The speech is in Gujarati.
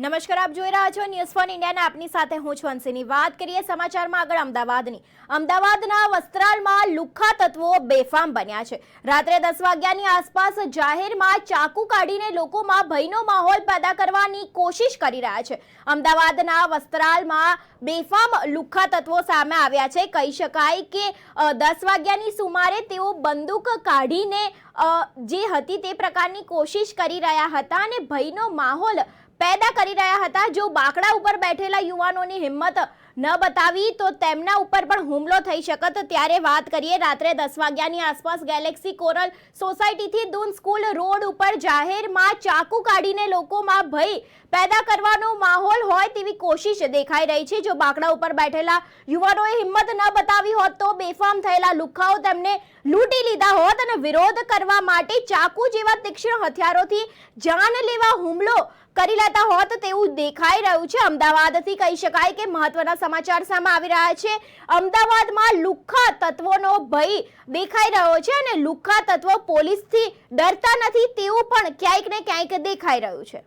નમસ્કાર, આપ જોઈ રહ્યા છો ન્યૂઝ ફોન ઇન્ડિયાના આપની સાથે હું છું અંશીની। વાત કરીએ સમાચારમાં આગળ અમદાવાદની। અમદાવાદના વસ્ત્રાલમાં લુખ્ખા તત્વો બેફામ બન્યા છે। રાત્રે 10 વાગ્યાની આસપાસ જાહેરમાં ચાકુ કાઢીને લોકોમાં ભયનો માહોલ પેદા કરવાની કોશિશ કરી રહ્યા છે। અમદાવાદના વસ્ત્રાલમાં બેફામ લુખ્ખા તત્વો સામે આવ્યા છે। કહી શકાય કે 10 વાગ્યાની સુમારે તેઓ બંદૂક કાઢીને જે હતી તે પ્રકારની કોશિશ કરી રહ્યા હતા અને ભયનો માહોલ पैदा કરી રહ્યા હતા। જો બાકડા ઉપર બેઠેલા યુવાનોની હિંમત ન બતાવી તો તેમના ઉપર પણ હુમલો થઈ શકત। ત્યારે વાત કરીએ રાત્રે 10 વાગ્યાની આસપાસ ગેલેક્સી કોરલ સોસાયટીથી દૂન સ્કૂલ રોડ ઉપર જાહેરમાં ચાકુ કાઢીને લોકોમાં ભય પેદા કરવાનો માહોલ હોય તેવી કોશિશ દેખાઈ રહી છે। જો બાકડા ઉપર બેઠેલા યુવાનોએ હિંમત ન બતાવી હોત તો બેફામ થયેલા લુખ્ખાઓ તેમને લૂંટી લીધા હોત અને વિરોધ કરવા માટે ચાકુ જેવા તીક્ષ્ણ હથિયારોથી જાનલેવા હુમલો કરી લેતા હોત તેવું દેખાઈ રહ્યું છે। અમદાવાદથી કહી શકાય કે મહત્વના સમાચાર સામે આવી રહ્યા છે। અમદાવાદમાં લુખ્ખા તત્વોનો ભય દેખાઈ રહ્યો છે અને લુખ્ખા તત્વો પોલીસથી ડરતા નથી તેવું પણ ક્યાંક ને ક્યાંક દેખાઈ રહ્યું છે।